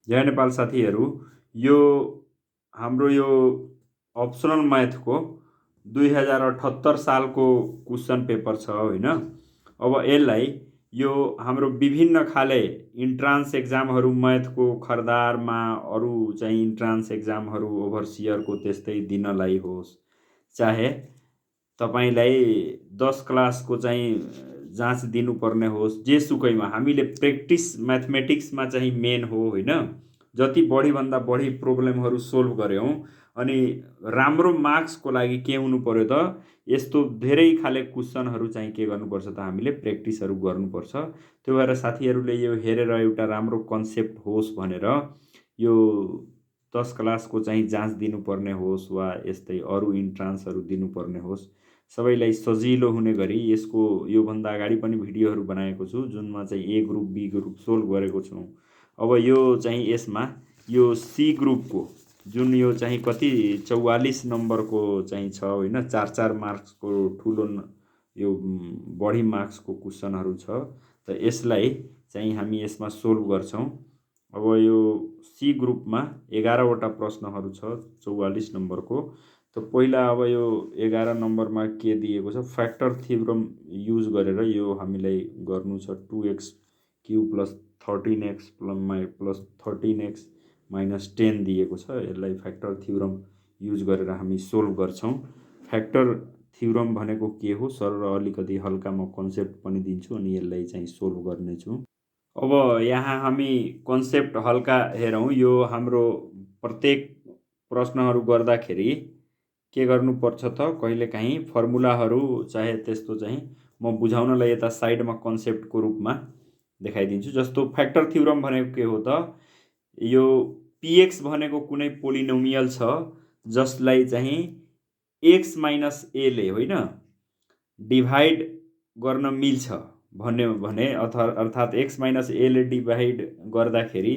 जय नेपाल साथीहरू, यो हाम्रो यो अप्सनल म्याथको 2078 सालको क्वेसन पेपर छ होइन। अब यसलाई यो हाम्रो विभिन्न खाले इन्ट्रान्स एक्जामहरू म्याथको खरदारमा अरू चाहिँ इन्ट्रान्स एक्जामहरू ओभरसियरको त्यस्तै दिनलाई होस्, चाहे तपाईलाई 10 क्लासको चाहिँ जाँच दिनुपर्ने होस्, जेसुकैमा हामीले प्र्याक्टिस म्याथमेटिक्समा चाहिँ मेन हो होइन। जति बढीभन्दा बढी प्रब्लमहरू सोल्भ गऱ्यौँ अनि राम्रो मार्क्सको लागि के हुनु पर्यो त, यस्तो धेरै खाले क्वेसनहरू चाहिँ के गर्नुपर्छ त, हामीले प्र्याक्टिसहरू गर्नुपर्छ। त्यो भएर साथीहरूले यो हेरेर एउटा राम्रो कन्सेप्ट होस् भनेर यो 10 क्लासको चाहिँ जाँच दिनुपर्ने होस् वा यस्तै अरू इन्ट्रान्सहरू दिनुपर्ने होस्, सबैलाई सजिलो हुने गरी यसको योभन्दा अगाडि पनि भिडियोहरू बनाएको छु, जुनमा चाहिँ ए ग्रुप बी ग्रुप सोल्भ गरेको छु। अब यो चाहिँ यसमा यो सी ग्रुपको जुन यो चाहिँ कति 44 नम्बरको चाहिँ छ होइन, 4 मार्क्सको ठुलो यो बढी मार्क्सको क्वेसनहरू छ। त यसलाई चाहिँ हामी यसमा सोल्भ गर्छौँ। अब यो सी ग्रुपमा 11वटा प्रश्नहरू छ 44 नम्बरको। त पहिला अब यो 11 नम्बरमा के दिएको छ, फ्याक्टर थ्योरम युज गरेर यो हामीलाई गर्नु छ। 2x cube plus 13x plus 13x minus 10 दिएको छ। यसलाई फ्याक्टर थ्योरम युज गरेर हामी सोल्भ गर्छौँ। फ्याक्टर थ्योरम भनेको के हो सर, अलिकति हल्का म कन्सेप्ट पनि दिन्छु अनि यसलाई चाहिँ सोल्भ गर्नेछु। अब यहाँ हामी कन्सेप्ट हल्का हेरौँ। यो हाम्रो प्रत्येक प्रश्नहरू गर्दाखेरि के गर्नुपर्छ त, कहिलेकाहीँ फर्मुलाहरू चाहे त्यस्तो चाहिँ म बुझाउनलाई यता साइडमा कन्सेप्टको रूपमा देखाइदिन्छु। जस्तो फ्याक्टर थ्योरम भनेको के हो त, यो px भनेको कुनै पोलिनोमियल छ जसलाई चाहिँ x माइनस a ले होइन डिभाइड गर्न मिल्छ भन्यो भने, अर्थात् x माइनस a ले डिभाइड गर्दाखेरि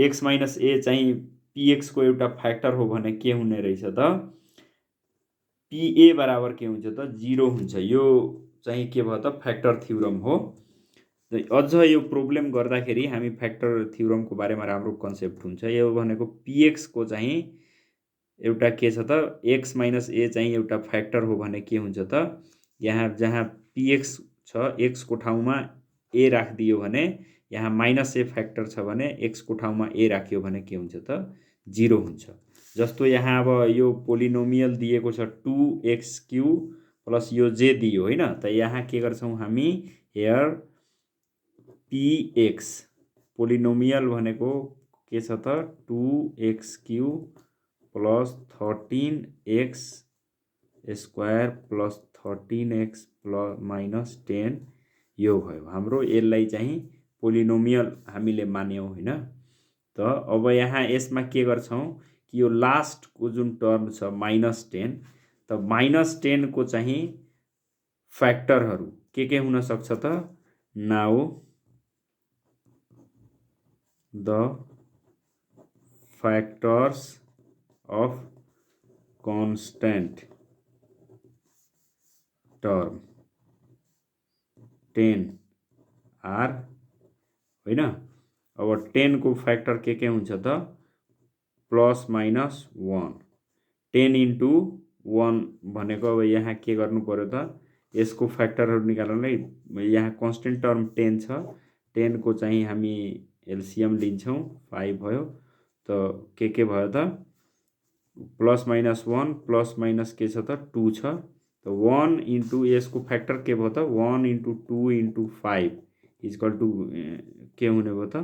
x माइनस a चाहिँ px को एउटा फ्याक्टर हो भने के हुने रहेछ त, pa बराबर के हुन्छ त 0 हुन्छ। यो चाहिँ के भयो त, फ्याक्टर थ्योरम हो। अझ यो प्रब्लम गर्दाखेरि हामी फ्याक्टर थ्योरमको बारेमा राम्रो कन्सेप्ट हुन्छ। यो भनेको px को चाहिँ एउटा के छ त, x माइनस a चाहिँ एउटा फ्याक्टर हो भने के हुन्छ त, यहाँ जहाँ px छ x को ठाउँमा a राखिदियो भने, यहाँ माइनस a फ्याक्टर छ भने x को ठाउँमा a राखियो भने के हुन्छ त 0 हुन्छ। जस्तो यहाँ अब यो पोलिनोमियल दिएको छ 2x क्युब प्लस यो j दियो होइन। त यहाँ के गर्छौँ हामी, हेयर px पोलिनोमियल भनेको के छ त 2x cube plus 13x square plus 13x plus minus 10 यो भयो हाम्रो। यसलाई चाहिँ पोलिनोमियल हामीले मान्यौँ होइन। त अब यहाँ यसमा के गर्छौँ कि यो लास्टको जुन टर्म छ माइनस 10, त माइनस 10 को चाहिँ फ्याक्टरहरू के हुन सक्छ त, now the factors of constant term 10 are होइन। अब 10 को फ्याक्टर के हुन्छ त, प्लस माइनस 1, 10 इन्टु 1 भनेको अब यहाँ के गर्नु पर्यो त, यसको फ्याक्टरहरू निकाल्नलाई यहाँ कन्स्टेन्ट टर्म 10 छ, 10 को चाहिँ हामी एलसिएम लिन्छौँ 5 भयो। त के भयो त, प्लस माइनस 1 प्लस माइनस के छ त 2 छ। त 1 इन्टु यसको फ्याक्टर के भयो त 1 इन्टु 2 इन्टु 5 इजकल टु के हुने भयो त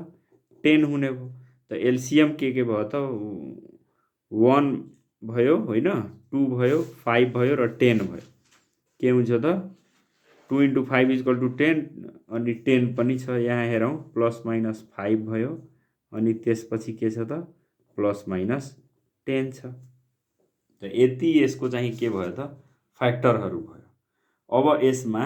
10 हुने भयो। त एलसिएम के भयो त 1 भयो होइन, 2 भयो, 5 भयो र 10 भयो। के हुन्छ त 2 इन्टु 5 इजकल टु 10 अनि 10 पनि छ यहाँ हेरौँ, प्लस माइनस 5 भयो अनि त्यसपछि के छ त प्लस माइनस 10 छ। त यति यसको चाहिँ के भयो त फ्याक्टरहरू भयो। अब यसमा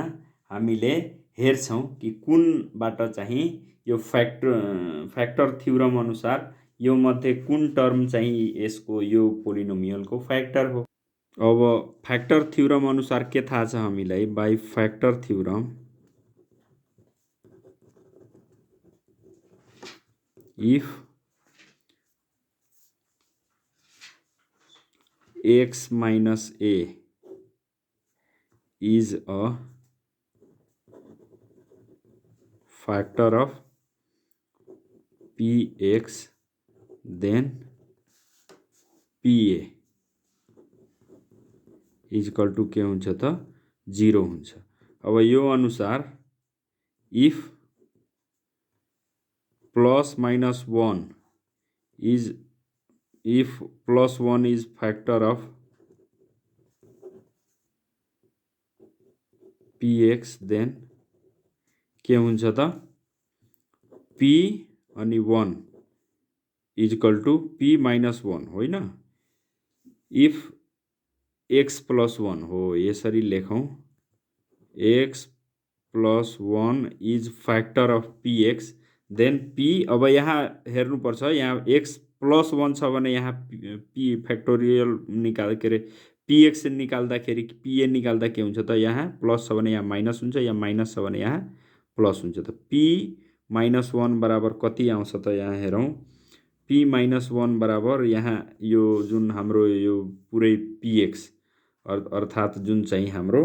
हामीले हेर्छौँ कि कुनबाट चाहिँ यो फ्याक्टर थ्योरम अनुसार यो मध्ये कुन टर्म चाहिँ यसको यो पोलिनोमियलको फ्याक्टर हो। अब फ्याक्टर थ्योरम अनुसार के थाहा छ हामीलाई, by factor theorem if x minus a is a factor of px then pa is equal to के हुन्छ त 0 हुन्छ। अब यो अनुसार if plus minus 1 is if plus 1 is factor of px then के हुन्छ त p अनि 1 is equal to p minus 1 होइन। इफ x प्लस 1 हो यसरी लेखौँ x plus 1 is factor of px then p। अब यहाँ हेर्नुपर्छ यहाँ x प्लस 1 छ भने यहाँ p फ्याक्टोरियल निकाल के अरे px निकाल्दाखेरि pa निकाल्दा के हुन्छ त यहाँ प्लस छ भने यहाँ माइनस हुन्छ, यहाँ माइनस छ भने यहाँ प्लस हुन्छ। त p माइनस 1 बराबर कति आउँछ त यहाँ हेरौँ p माइनस 1 बराबर यहाँ यो जुन हाम्रो यो पुरै px अर्थात् जुन चाहिँ हाम्रो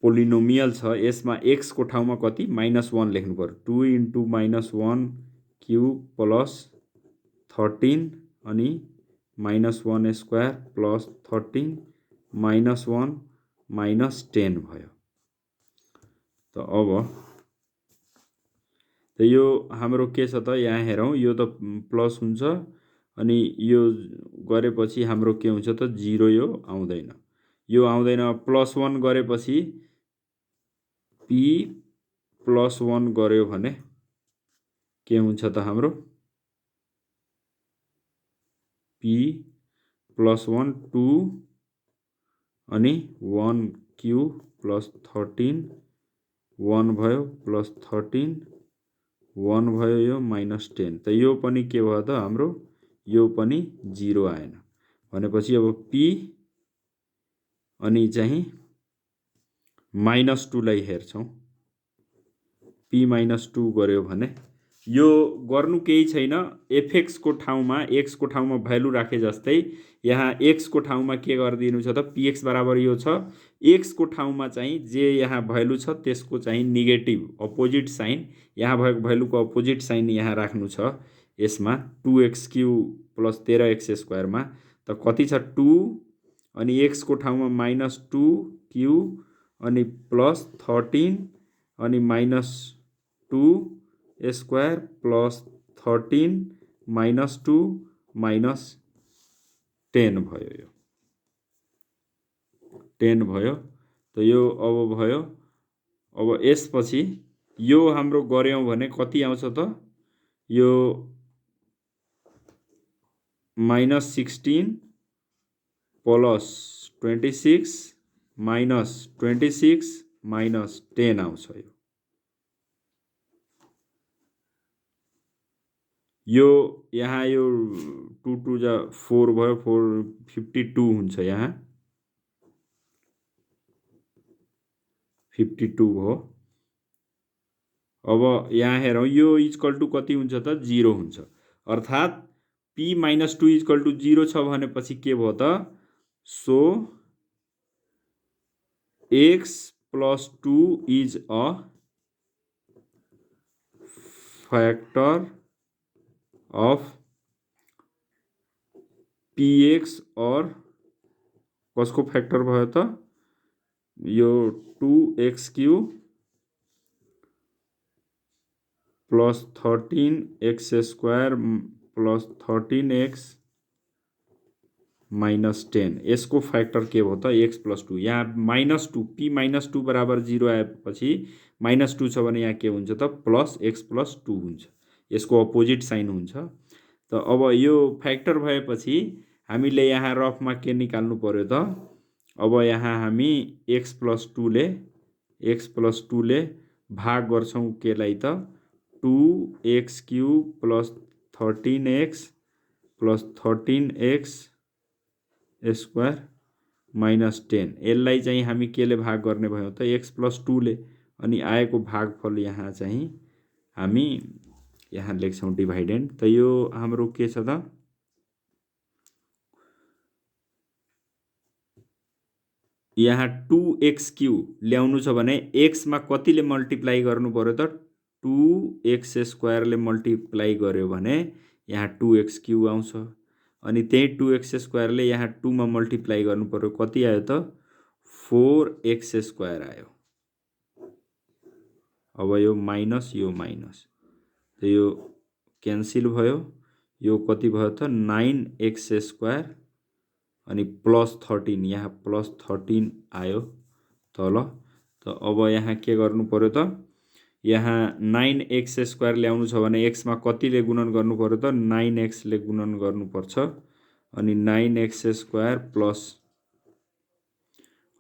पोलिनोमियल छ यसमा x को ठाउँमा कति माइनस 1 लेख्नु पर्यो। 2 इन्टु माइनस 1 क्युब प्लस 13 अनि minus 1 square plus 13 minus 1 minus 10 भयो। त अब त यो हाम्रो के छ त यहाँ हेरौँ यो त प्लस हुन्छ अनि यो गरेपछि हाम्रो के हुन्छ त 0 यो आउँदैन प्लस 1 गरेपछि p प्लस 1 गर्यो भने के हुन्छ त हाम्रो p प्लस 1 2 अनि 1 क्युब प्लस 13 1 भयो प्लस 13 1 भयो यो माइनस 10। त यो पनि के भयो त हाम्रो यो पनि 0 आएन भनेपछि अब p अनि चाहिँ माइनस 2 लाई हेर्छौं। p माइनस 2 गर्यो भने यो गर्नु केही छैन fx को ठाउँमा x को ठाउँमा भ्यालु राखे जस्तै यहाँ x को ठाउँमा के गरिदिनु छ त px बराबर यो छ x को ठाउँमा चाहिँ जे यहाँ भ्यालु छ त्यसको चाहिँ नेगेटिभ अपोजिट साइन यहाँ भएको भ्यालुको अपोजिट साइन यहाँ राख्नु छ यसमा 2x cube plus 13x square मा त कति छ 2 अनि x को ठाउँमा माइनस 2 क्युब अनि प्लस 13 अनि minus 2 square plus 13 minus 2 minus 10 भयो यो 10 भयो। त यो अब भयो अब यसपछि यो हाम्रो गर्यौं भने कति आउँछ त यो माइनस 16 प्लस 26 माइनस 26 माइनस 10 आउँछ यो यहाँ यो 2 2 जा 4 भयो 4 52 हुन्छ यहाँ 52 हो। अब यहाँ हेरौँ यो इक्वल टू कति हुन्छ त 0 हुन्छ अर्थात् p माइनस 2 इक्वल टू 0 छ भनेपछि के भयो त so x plus 2 is a factor of px और कसको फ्याक्टर भयो त यो 2x cube plus 13x square plus 13x minus 10 यसको फ्याक्टर के भयो त x प्लस 2 यहाँ माइनस 2 p माइनस 2 बराबर 0 आएपछि माइनस 2 छ भने यहाँ के हुन्छ त प्लस x प्लस 2 हुन्छ यसको अपोजिट साइन हुन्छ। त अब यो फ्याक्टर भएपछि हामीले यहाँ रफमा के निकाल्नु पर्यो त अब यहाँ हामी x प्लस 2 ले भाग गर्छौं केलाई त 2x cube plus 13x plus 13x square minus 10 यसलाई चाहिँ हामी केले भाग गर्ने भयो त x प्लस 2 ले अनि आएको भागफल यहाँ चाहिँ हामी यहाँ लेख्छौं डिभाइडेन्ड। त यो हाम्रो के छ त यहाँ 2x³ ल्याउनु छ भने x मा कतिले मल्टिप्लाई गर्नु पर्यो त 2x² ले मल्टिप्लाई गर्यो भने यहाँ 2x³ आउँछ। अनि त्यही 2x² ले यहाँ 2 मा मल्टिप्लाई गर्नु पर्यो, कति आयो त 4x² आयो। अब यो माइनस यो माइनस त यो क्यान्सिल भयो, यो कति भयो त 9x² अनि प्लस 13, यहाँ प्लस 13 आयो तल। त अब यहाँ के गर्नु पर्यो त यहाँ 9x² ल्याउनु छ भने x मा कतिले गुणन गर्नु पर्यो त 9x ले गुणन गर्नुपर्छ। अनि 9x² प्लस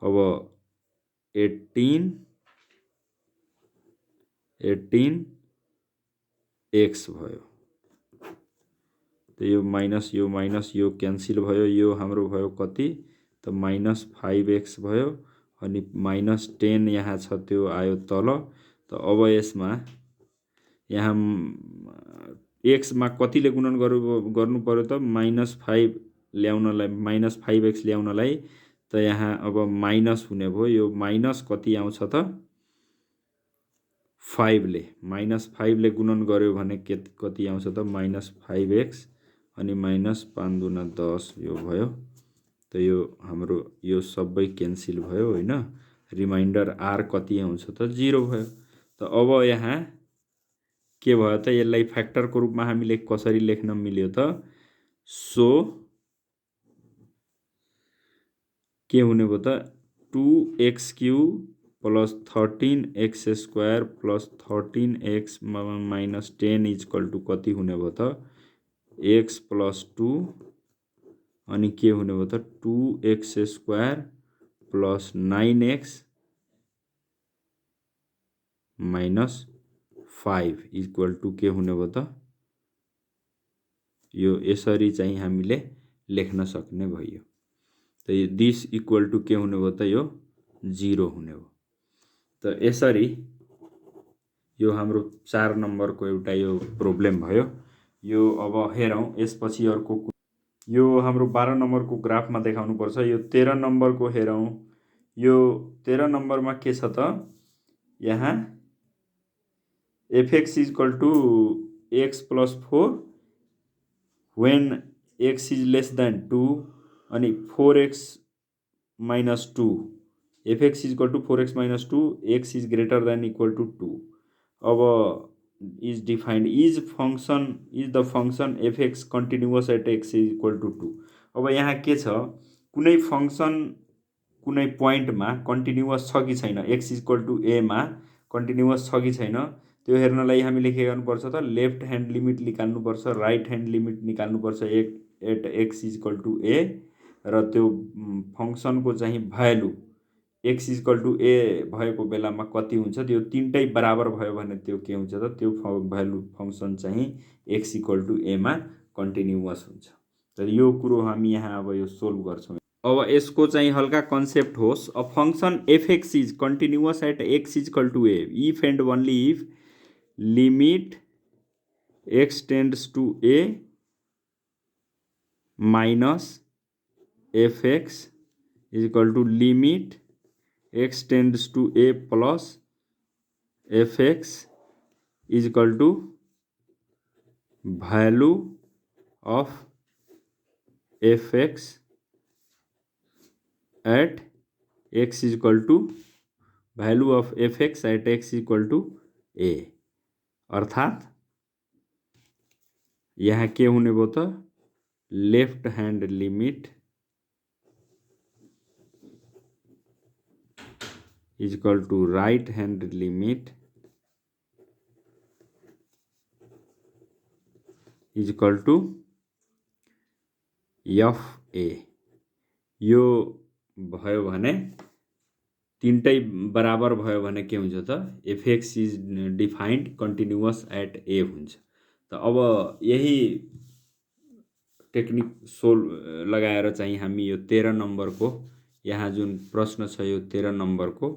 अब 18x भयो। त यो माइनस यो क्यान्सिल भयो, यो हाम्रो भयो कति त -5x भयो। अनि -10 यहाँ छ त्यो आयो तल। त अब यसमा यहाँ x मा कतिले गुणन गर्नु पर्यो त -5 ल्याउनलाई -5x ल्याउनलाई त यहाँ अब माइनस हुने भयो। यो माइनस कति आउँछ त 5 ले -5 ले गुणन गर्यो भने कति आउँछ त -5x अनि -5 दूना 10 यो भयो। त यो हाम्रो यो सबै क्यान्सिल भयो हैन। रिमाइन्डर r कति आउँछ त 0 भयो। त अब यहाँ के भयो त यसलाई फ्याक्टरको रूपमा हामीले कसरी लेख्न मिल्यो त सो के हुने भयो त 2x³ plus 13x² plus 13x minus 10 equal to कति हुने भयो त x प्लस 2 अनि के हुने भयो त 2x² plus 9x minus 5 equal to के हुने भयो त यो यसरी चाहिँ हामीले लेख्न सक्ने भयो। त दिस इक्वल टू के हुने भयो त यो 0 हुने हो। त यसरी यो हाम्रो 4 नम्बरको एउटा यो प्रब्लम भयो। यो अब हेरौं यसपछि अर्को यो हाम्रो 12 नम्बरको ग्राफमा देखाउनु पर्छ। यो 13 नम्बरको हेरौं। यो 13 नम्बरमा के छ त यहाँ fx equal to x plus 4 when x is less than 2 अनि 4x minus 2 fx is equal to 4x minus 2 x is greater than equal to 2 अब is defined is the function fx continuous at x is equal to 2। अब यहाँ के छ कुनै function कुनै पोइन्टमा continuous छ कि छैन, x इक्वल टू a मा कन्टिन्युअस छ कि छैन त्यो हेर्नलाई हामीले के गर्नुपर्छ त लेफ्ट ह्यान्ड लिमिट निकाल्नुपर्छ, राइट ह्यान्ड लिमिट निकाल्नुपर्छ at x equal to a र त्यो फंक्शनको चाहिँ value x equal to a भएको बेलामा कति हुन्छ त्यो तीनटै बराबर भयो भने त्यो के हुन्छ त त्यो भ्यालु फंक्शन चाहिँ x इक्वल टू a मा कन्टिन्युअस हुन्छ। त यो कुरो हामी यहाँ अब यो सोल्भ गर्छौं। अब यसको चाहिँ हल्का कन्सेप्ट होस्। A function fx is continuous at x equal to a if and only if limit x tends to a minus fx is equal to limit x tends to a plus fx is equal to value of fx at x is equal to value of fx at x is equal to a। अर्थात यहाँ के हुने भयो त left hand limit is equal to right hand limit is equal to FA। यो भयो भने तीनटै बराबर भयो भने के हुन्छ त fx is defined continuous at a हुन्छ। त अब यही टेक्निक लगाएर चाहिँ हामी यो 13 नम्बरको यहाँ जुन प्रश्न छ यो 13 नम्बरको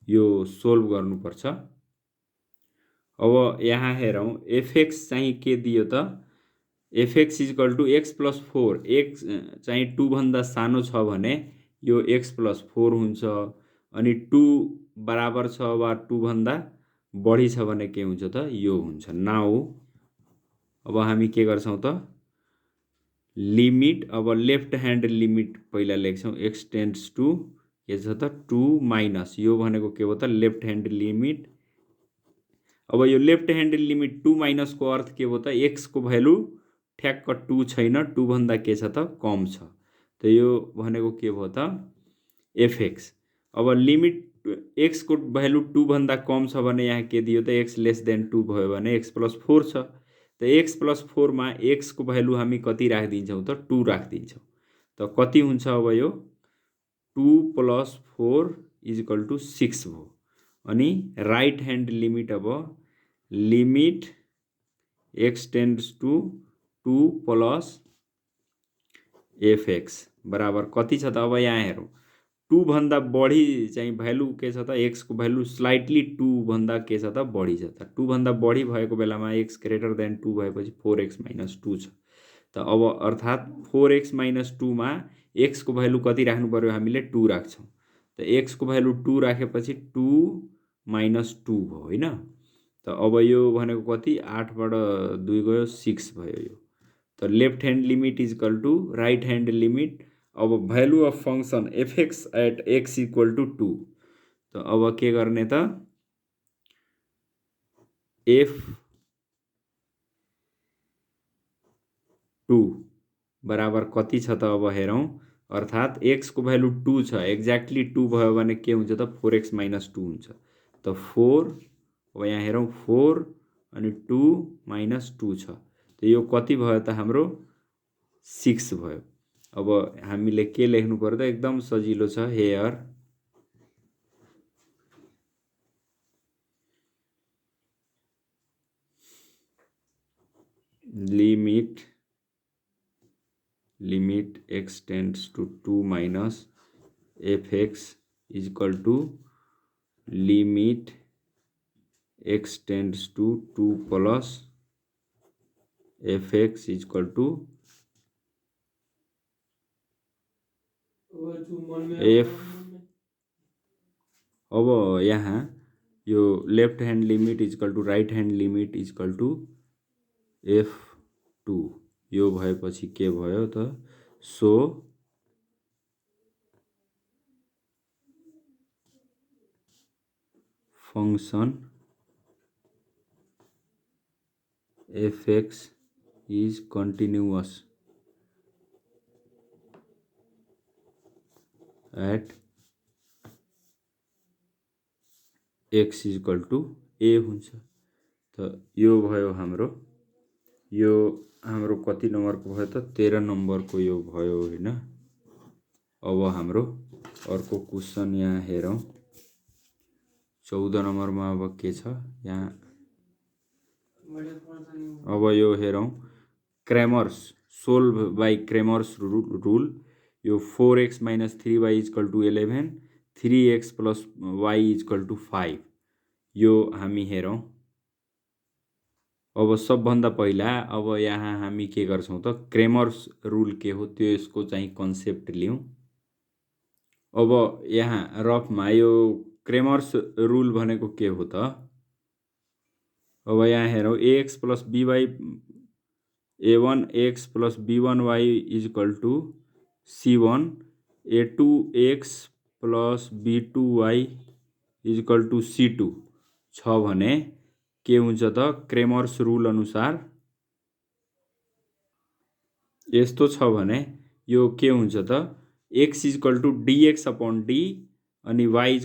यो सोल्भ गर्नुपर्छ। अब यहाँ हेरौं fx चाहिँ के दियो त fx is equal to x plus 4 x चाहिँ 2 भन्दा सानो छ भने यो x+4 हुन्छ अनि 2 बराबर छ वा 2 भन्दा बढी छ भने के हुन्छ त यो हुन्छ। नाउ अब हामी के गर्छौं त लिमिट अब लेफ्ट ह्यान्ड लिमिट पहिला लेख्छौं x टेन्ड्स टु के छ त 2 माइनस यो भनेको के हो त लेफ्ट ह्यान्ड लिमिट। अब यो लेफ्ट ह्यान्ड लिमिट 2 माइनस को अर्थ के हो त x को भ्यालु ठ्याक्क 2 छैन 2 भन्दा के छ त कम छ त यो भनेको के भयो त fx। अब लिमिट x को भ्यालु 2 भन्दा कम छ भने यहाँ के दियो त x लेस देन 2 भयो भने x+4 छ त x+4 मा x को भ्यालु हामी कति राख्दिन्छौं त 2 राख्दिन्छौं त कति हुन्छ अब यो 2 + 4 = 6 भयो। अनि राइट ह्यान्ड लिमिट अब limit x tends to 2 + fx बराबर कति छ त अब यहाँ हेरौं 2 भन्दा बढी चाहिँ भ्यालु के छ त x को भ्यालु स्लाइटली 2 भन्दा के छ त बढी छ त 2 भन्दा बढी भएको बेलामा x ग्रेटर देन 2 भएपछि 4x - 2 छ त अब अर्थात 4x - 2 मा x को भ्यालु कति राख्नु पर्यो हामीले 2 राख्छौं त x को भ्यालु 2 राखेपछि 2 - 2 भयो हैन त अब यो भनेको कति 8 बाट 2 गयो 6 भयो यो त left hand limit = right hand limit. अब value of function fx at x = 2 त अब के गर्ने त f2 बराबर कति छ त अब हेरौं अर्थात x को भ्यालु 2 छ एक्ज्याक्टली 2 भयो भने के हुन्छ त 4x - 2 हुन्छ त 4 अब यहाँ हेरौं 4 अनि 2 - 2 छ त यो कति भयो त हाम्रो 6 भयो। अब हामीले के लेख्नु पर्यो त एकदम सजिलो छ here limit x tends to 2 minus fx = limit x tends to 2 + fx = f। अब यहाँ यो left hand limit = right hand limit = f2 यो भएपछि के भयो त so function fx is continuous at x = a हुन्छ त यो भयो हाम्रो कति नम्बरको भयो त 13 नम्बरको यो भयो हैन। अब हाम्रो अर्को क्वेशन यहाँ हेरौं 14 नम्बरमा अब के छ यहाँ अब यो हेरौं Cramer's solve by Cramer's rule यो 4x - 3y = 11 3x + y = 5 यो हामी हेरौं। अब सबभन्दा पहिला अब यहाँ हामी के गर्छौं त क्रेमर्स रुल के हो त्यो यसको चाहिँ कन्सेप्ट लियौं। अब यहाँ रफमा यो क्रेमर्स रुल भनेको के हो त अब यहाँ हेरौं ax + by a1x + b1y = c1 a2x + b2y = c2 छ भने के हुन्छ त क्रेमर्स रुल अनुसार यस्तो छ भने यो के हुन्छ त x = dx/d अनि y =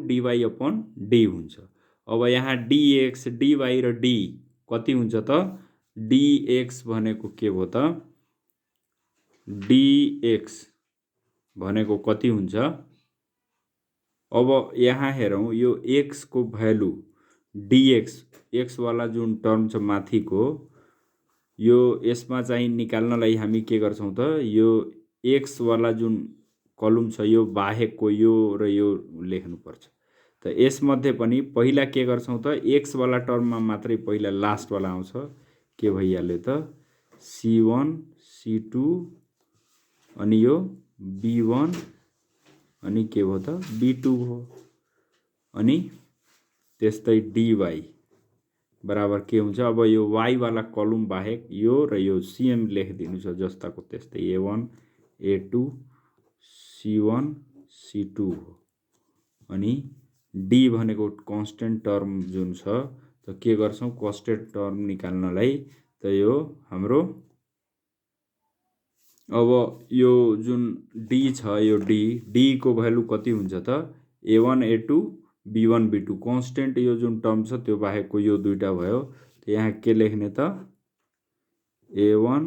dy/d हुन्छ। अब यहाँ dx dy र d कति हुन्छ त dx भनेको के हो त dx भनेको कति हुन्छ अब यहाँ हेरौं यो x को भ्यालु dx x वाला जुन टर्म छ माथिको यो यसमा चाहिँ निकाल्नलाई हामी के गर्छौं त यो x वाला जुन कलम छ यो बाहेकको यो र यो लेख्नु पर्छ त यसमध्ये पनि पहिला के गर्छौं त x वाला टर्ममा मात्रै पहिला लास्ट वाला आउँछ के भइहाल्यो त c1 c2 अनि यो b1 अनि के भयो त b2 हो। अनि त्यस्तै dy बराबर के हुन्छ, अब यो y वाला कलम बाहेक यो र यो cm लेखिदिनु छ जस्ताको त्यस्तै a1 a2 c1 c2 हो। अनि d भनेको कन्स्टेन्ट टर्म जुन छ त के गर्छौं, कन्स्टेन्ट टर्म निकाल्नलाई त यो हाम्रो अब यो जुन d छ यो d को भ्यालु कति हुन्छ त a1 a2 b1 b2 constant यो जुन टर्म छ त्यो बाहेकको यो दुईटा भयो। त यहाँ के लेख्ने त a1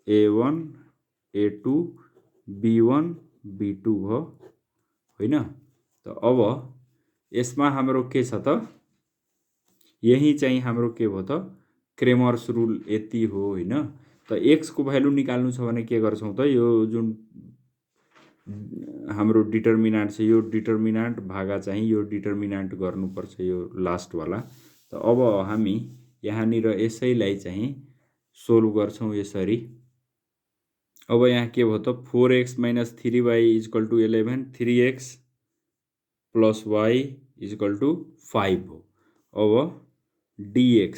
a1 a2 b1 b2 भयो होइन। त अब यसमा हाम्रो के छ त यही चाहिँ हाम्रो के भयो त क्रेमर्स रुल यति हो होइन। त x को भ्यालु निकाल्नु छ भने के गर्छौं त यो जुन हाम्रो डिटर्मिनान्ट छ यो डिटर्मिनान्ट भागा चाहिँ यो डिटर्मिनान्ट गर्नुपर्छ यो लास्ट वाला। त अब हामी यहाँनिर यसैलाई चाहिँ सोल्भ गर्छौं यसरी। अब यहाँ के भयो त 4x - 3y = 11 3x + y = 5 हो। अब dx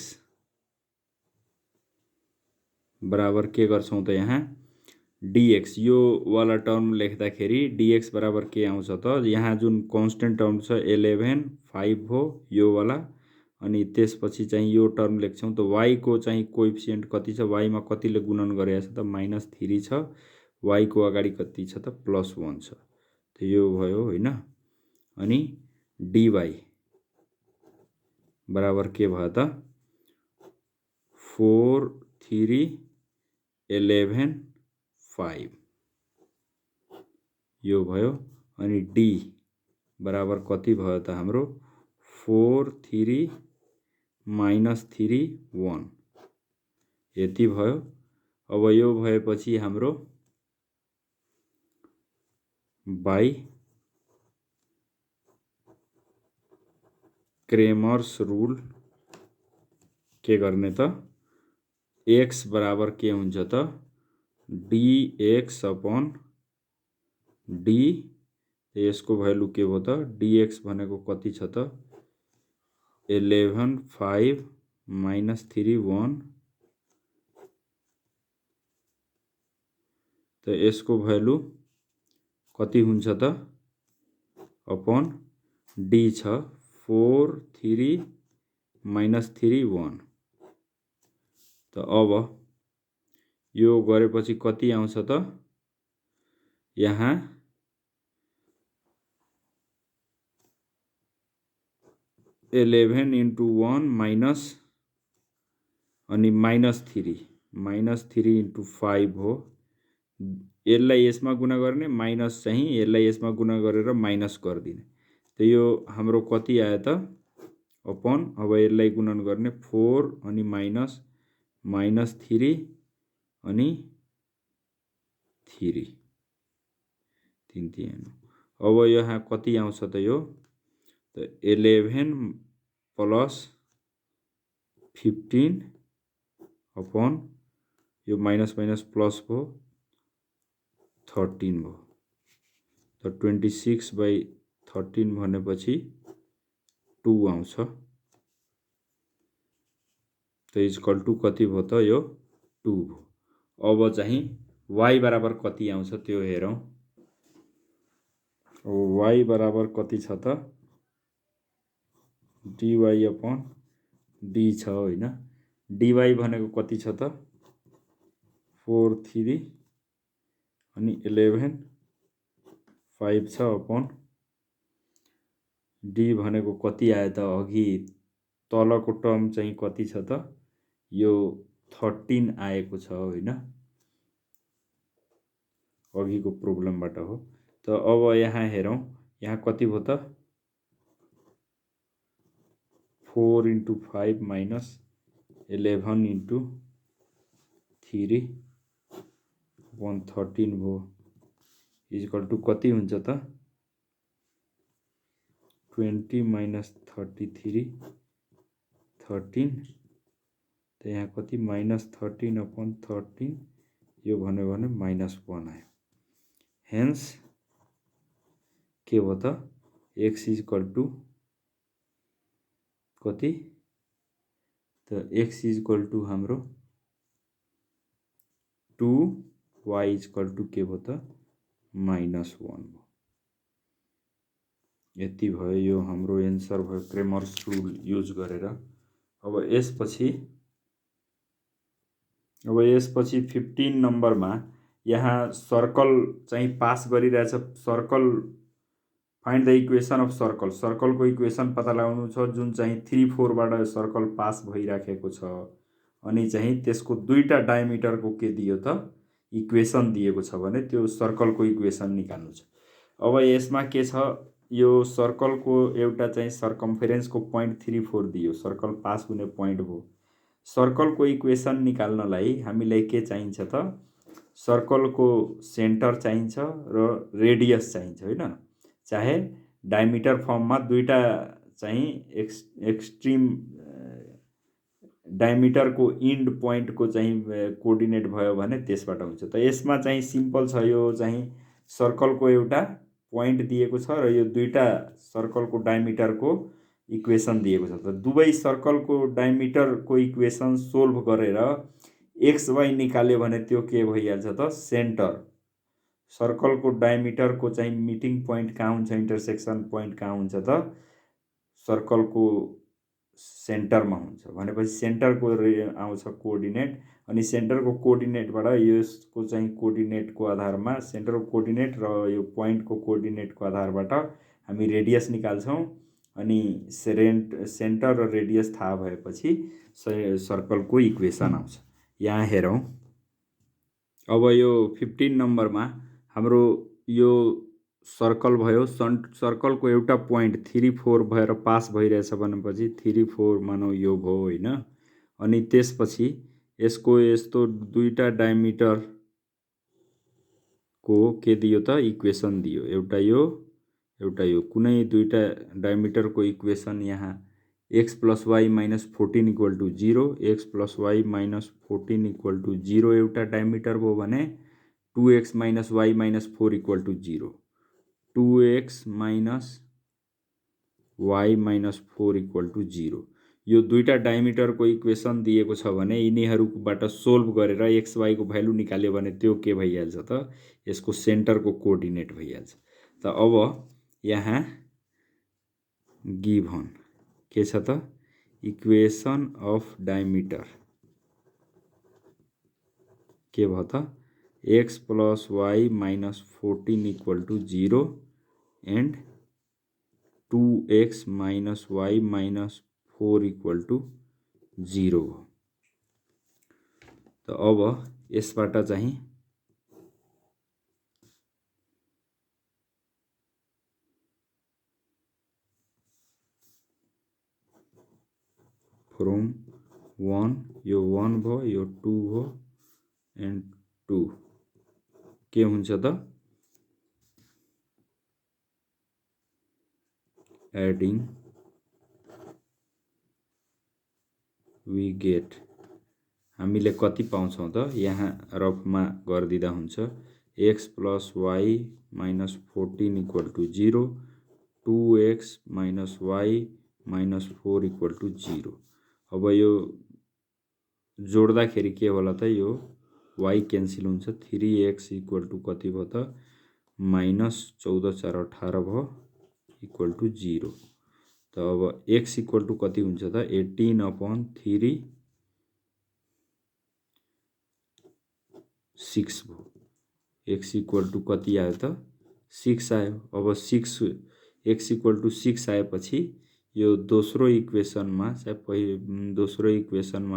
बराबर के गर्छौं त यहाँ dx यो वाला टर्म लेख्दाखेरि dx बराबर के आउँछ त यहाँ जुन कन्स्टेन्ट टर्म छ 11 5 हो यो वाला। अनि त्यसपछि चाहिँ यो टर्म लेख्छौं त y को चाहिँ कोएफिसिएन्ट कति छ, y मा कतिले गुणन गरेको छ त -3 छ, y को अगाडि कति छ त +1 छ। त यो भयो होइन। अनि dy बराबर के भयो त 4 3 11 5 यो भयो। अनि d बराबर कति भयो त हाम्रो 4 3 -3 1 यति भयो। अब यो भएपछि हाम्रो बाई क्रेमर्स रुल के गर्ने त x बराबर के हुन्छ त dx/d यसको भ्यालु के भयो त dx भनेको कति छ त 11 5 -3 1 त यसको भ्यालु कति हुन्छ त अपन d छ 4 3 -3 1। त अब यो गरेपछि कति आउँछ त यहाँ 11 × 1 माइनस अनि -3 × 5 हो। यसलाई यसमा गुणा गर्ने माइनस चाहिँ यसलाई यसमा गुणा गरेर माइनस गरिदिने। त यो हाम्रो कति आयो त अपन अब यसलाई गुणन गर्ने 4 अनि -3 अनि 3 3 3। अब यहाँ कति आउँछ त यो त 11 + 15 अपन यो माइनस प्लस भयो 13 भयो। त 26/13 भनेपछि 2 आउँछ। त = कति भयो त यो 2 भयो। अब चाहिँ y बराबर कति आउँछ त्यो हेरौं। अब y बराबर कति छ त dy/d छ होइन। dy भनेको कति छ त 4 3 अनि 11 5 छ अपन d भनेको कति आयो त अघि तलको टर्म चाहिँ कति छ त यो 13 आएको छ होइन अघिको प्रोब्लमबाट हो। त अब यहाँ हेरौं यहाँ कति भयो त 4 × 5 -11 × 3 अपन 13 भयो = कति हुन्छ त 20 - 33 13। त यहाँ कति -13/13 यो भन्यो भने -1 आयो। हेन्स के भयो त x इक्वल टू कति त x इक्वल टू हाम्रो 2 y इक्वल टू के भयो त -1 भयो। यति भयो, यो हाम्रो एन्सर भयो क्रेमर्स रुल युज गरेर। अब यसपछि 15 नम्बरमा यहाँ सर्कल चाहिँ पास गरिरहेछ। Circle find the equation of circle. सर्कलको इक्वेसन पत्ता लगाउनु छ जुन चाहिँ 3, 4 बाट सर्कल पास भइराखेको छ अनि चाहिँ त्यसको दुईटा डायमिटरको के दियो त इक्वेसन दिएको छ भने त्यो सर्कलको इक्वेसन निकाल्नु छ। अब यसमा के छ, यो सर्कलको एउटा चाहिँ सर्कम्फेरेन्सको पोइन्ट 3, 4 दियो, सर्कल पास हुने पोइन्ट भयो। सर्कलको इक्वेसन निकाल्नलाई हामीलाई के चाहिन्छ त सर्कलको सेन्टर चाहिन्छ र रेडियस चाहिन्छ हैन। चाहे डायमिटर फर्ममा दुईटा चाहिँ एक्सट्रिम डायमिटरको इन्ड पोइन्टको चाहिँ कोअर्डिनेट भयो भने त्यसबाट हुन्छ। त यसमा चाहिँ सिम्पल छ, यो चाहिँ सर्कलको एउटा पोइन्ट दिएको छ र यो दुईटा सर्कलको डायमिटरको इक्वेसन दिएको छ। त दुवै सर्कलको डायमिटरको इक्वेसन सोल्भ गरेर xy निकाल्यो भने त्यो के भइहाल्छ त सेन्टर। सर्कलको डायमिटरको चाहिँ मिटिङ पोइन्ट कहाँ हुन्छ, इन्टरसेक्सन पोइन्ट कहाँ हुन्छ त सर्कलको सेन्टरमा हुन्छ भनेपछि सेन्टरको आउँछ कोअर्डिनेट अनि सेन्टरको कोअर्डिनेटबाट यसको चाहिँ कोअर्डिनेटको आधारमा सेन्टरको कोअर्डिनेट र यो पोइन्टको कोअर्डिनेटको आधारबाट हामी रेडियस निकाल्छौँ अनि सेन्टर र रेडियस थाहा भएपछि सर्कलको इक्वेसन आउँछ। यहाँ हेरौँ, अब यो 15 नम्बरमा हाम्रो यो सर्कल भयो। सर्कलको एउटा पोइन्ट 3, 4 भएर पास भइरहेछ भनेपछि 3, 4 मानौँ यो भयो होइन। अनि त्यसपछि यसको यस्तो दुईटा डायमिटरको के दियो त इक्वेसन दियो, एउटा यो कुनै दुईटा डायमिटरको इक्वेसन यहाँ x + y - 14 = 0, x + y - 14 = 0 एउटा डायमिटर भयो भने 2x - y - 4 = 0, 2x - y - 4 = 0। यो दुईटा डायमिटरको इक्वेसन दिएको छ भने यिनीहरूबाट सोल्भ गरेर xy को भ्यालु निकाल्यो भने त्यो के भइहाल्छ त यसको सेन्टरको कोअर्डिनेट भइहाल्छ। त अब यहाँ गिभन के छ त इक्वेसन अफ डायमिटर के भयो त x + y - 14 = 0 and 2x - y - 4 = 0 हो। त अब यसबाट चाहिँ फ्रम 1 यो 1 भयो, यो 2 भयो एन्ड 2 के हुन्छ त एडिङ वी गेट हामीले कति पाउँछौँ त यहाँ रफमा गरिदिँदा हुन्छ x + y - 14 = 0, 2x - y - 4 = 0। अब यो जोड्दाखेरि के होला त यो y क्यान्सल हुन्छ, 3x = कति भयो त -14 × 4 = 18 भयो = 0। त अब x = कति हुन्छ त 18/3 6 भयो। x = कति आयो त 6 आयो। अब x = 6 आएपछि यो दोस्रो इक्वेसनमा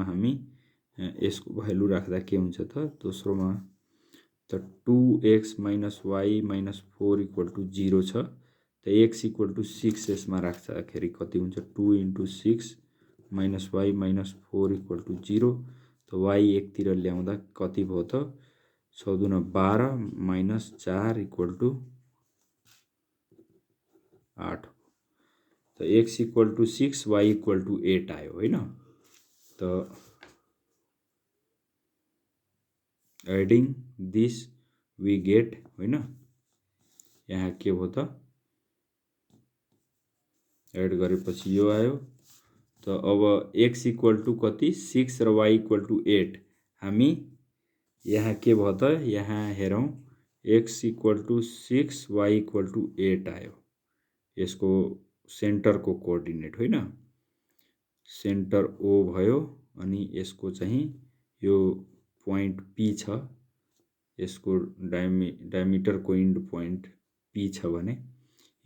हामी यसको भ्यालु राख्दा के हुन्छ त दोस्रोमा त 2x - y - 4 = 0 छ। त x = 6 यसमा राख्दाखेरि कति हुन्छ 2 × 6 - y - 4 = 0। त y एकतिर ल्याउँदा कति भयो त 14 × 12 - 4 = 8। त x = 6 y = 8 आयो हैन। त एडिङ दिस वी गेट हैन। यहाँ के भयो त एड गरेपछि यो आयो। त अब x इक्वल टू कति 6 र y इक्वल टू 8। हामी यहाँ के भयो त, यहाँ हेरौँ x equal to 6 y equal to 8 आयो। यसको सेन्टरको कोअर्डिनेट होइन, सेन्टर O भयो। अनि यसको चाहिँ यो पोइन्ट P छ, यसको डायमिटरको इन्ड पोइन्ट P छ भने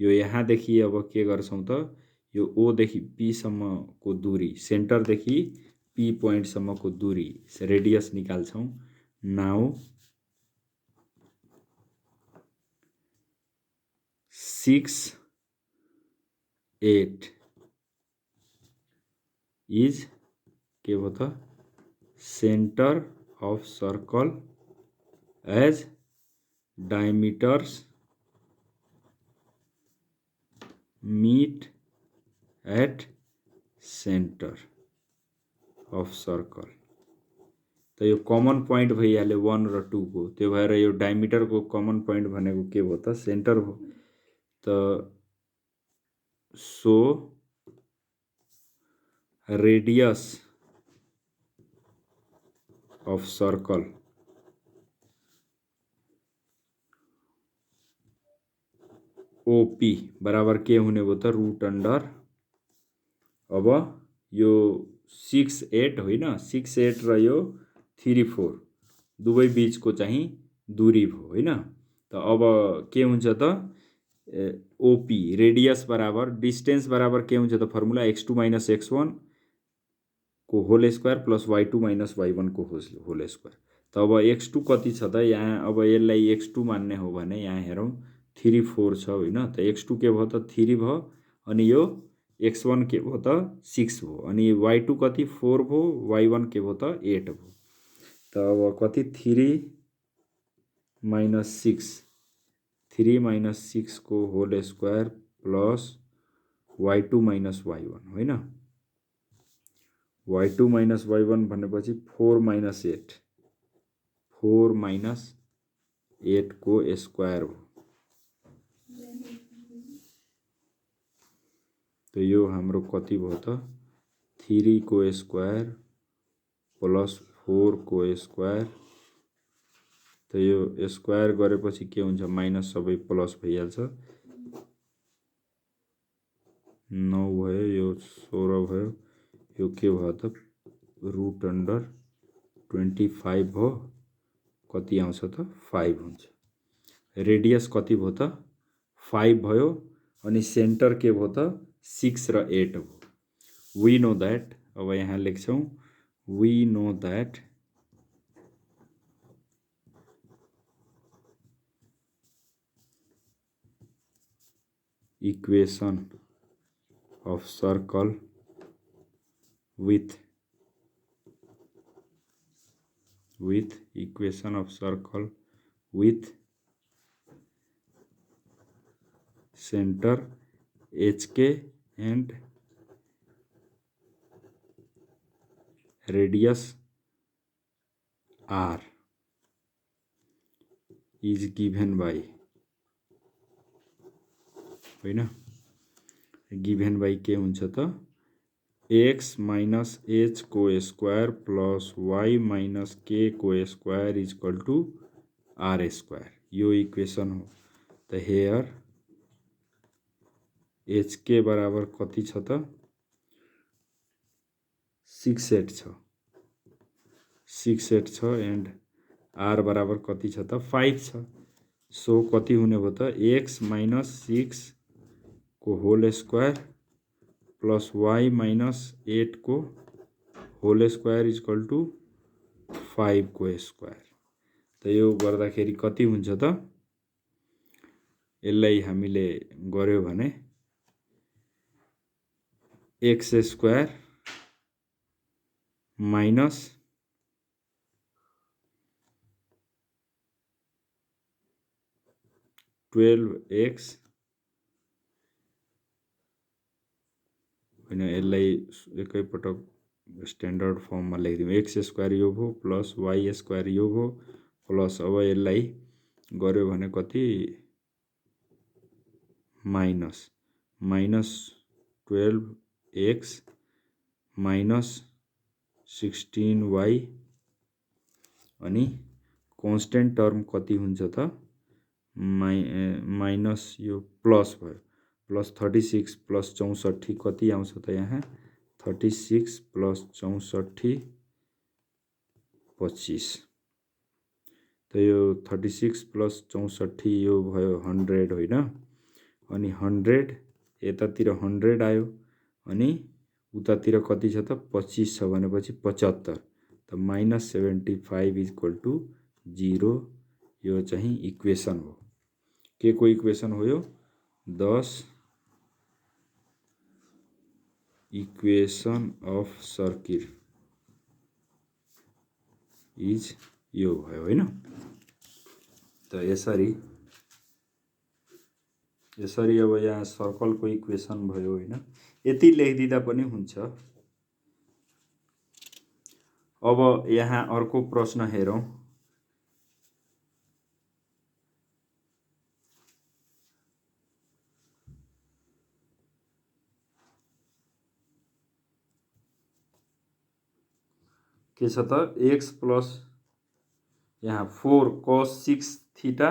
यो यहाँदेखि अब के गर्छौँ त, यो O देखि P सम्मको दूरी, सेन्टरदेखि P पोइन्टसम्मको दूरी रेडियस निकाल्छौँ। नाउ 6 8 इज के भयो त, centre of circle as diameters meet at center of circle। त यो कमन पोइन्ट भइहाल्यो 1 र 2 को, त्यो भएर यो डायमिटरको कमन पोइन्ट भनेको के भयो त, सेन्टर भयो। त so radius of circle OP बराबर के हुने भयो त, रूट अंडर, अब यो 6 8 होइन, 6 8 र यो 3 4 दुवै बीचको चाहिँ दूरी भयो होइन। त अब के हुन्छ त, OP रेडियस बराबर डिस्टेन्स बराबर के हुन्छ त, फर्मुला x2 माइनस x1 को whole square plus y2 minus y1 को होल स्क्वायर। त अब x2 कति छ त, यहाँ अब यसलाई x2 मान्ने हो भने यहाँ हेरौँ 3 4 छ होइन। त x2 के भयो त 3 भयो, अनि यो x1 के भयो त 6 भयो, अनि y2 कति 4 भयो, y1 के भयो त 8 भयो। त अब कति 3 माइनस 6, 3 माइनस 6 को whole square plus y2 minus y1 होइन। y2 माइनस y1 भनेपछि 4 माइनस 8, 4 माइनस 8 को स्क्वायर हो। तो यो हाम्रो कति भयो त 3 को स्क्वायर प्लस 4 को स्क्वायर। तो यो स्क्वायर गरेपछि के हुन्छ, माइनस सबै प्लस भइहाल्छ, 9 भयो, यो 16 भयो, यो के भयो त रूट अंडर 25 भयो, कति आउँछ त 5 हुन्छ। रेडियस कति भयो त 5 भयो, अनि सेन्टर के भयो त 6 र 8 भयो। वी नो दैट, अब यहाँ लेख्छौँ we know that equation of circle with equation of circle with center HK and radius R is given by होइन, गिभेन बाई के हुन्छ त x माइनस h को square plus y minus k को square is equal to r square, यो equation हो। त hair hk बराबर कति छ त 6 8 छ, 6 8 छ, एन्ड r बराबर कति छ त 5 छ। सो कति हुने भयो त x माइनस 6 को whole square plus y minus 8 को whole square is equal to 5 को स्क्वायर। त यो गर्दाखेरि कति हुन्छ त, यसलाई हामीले गर्यो भने x स्क्वायर माइनस x होइन, यसलाई एकैपटक स्ट्यान्डर्ड फर्ममा लेखिदिउँ, एक्स स्क्वायर यो भयो प्लस वाई स्क्वायर यो भयो प्लस अब यसलाई गर्यो भने कति माइनस 12x माइनस 16y अनि कन्स्टेन्ट टर्म कति हुन्छ त माइनस यो प्लस भयो प्लस 36 प्लस 64 कति आउँछ त यहाँ 36 प्लस 64 25 त यो 36 प्लस 64 यो भयो 100 होइन अनि 100 यतातिर 100 आयो अनि उतातिर कति छ त 25 छ भनेपछि 75 त -75 इक्वल टु 0 यो चाहिँ इक्वेसन हो के को इक्वेसन हो यो 10 इक्वेसन अफ सर्किट इज यो भयो होइन त यसरी अब यहाँ सर्कलको इक्वेसन भयो होइन यति लेखिदिँदा पनि हुन्छ। अब यहाँ अर्को प्रश्न हेरौँ के छ त x प्लस यहाँ 4 cos 6 theta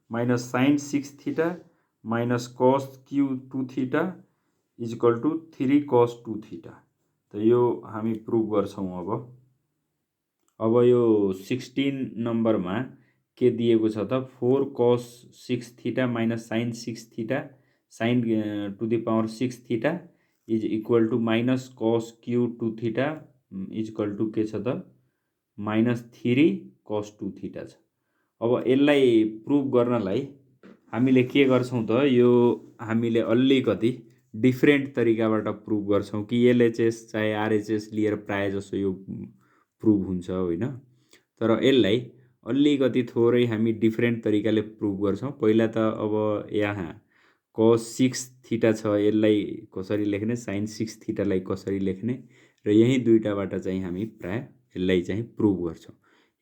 minus sin 6 theta minus cos q 2 theta is equal to 3 cos 2 theta त यो हामी प्रुभ गर्छौं। अब यो 16 नम्बरमा के दिएको छ त 4 cos 6 theta minus sin 6 theta sin to the power 6 theta is equal to minus cos q 2 theta is equal to के छ त माइनस 3 cos 2 थीटा छ। अब यसलाई प्रुभ गर्नलाई हामीले के गर्छौं त यो हामीले अलिकति डिफरेन्ट तरिकाबाट प्रुभ गर्छौं कि एलएचएस चाहे आरएचएस लिएर प्राय जसो यो प्रुभ हुन्छ होइन तर यसलाई अलिकति थोरै हामी डिफरेन्ट तरिकाले प्रुभ गर्छौं। पहिला त अब यहाँ cos 6 थीटा छ यसलाई कसरी लेख्ने sin 6 थीटालाई कसरी लेख्ने र यही दुईटाबाट चाहिँ हामी प्राय यसलाई चाहिँ प्रुभ गर्छौं।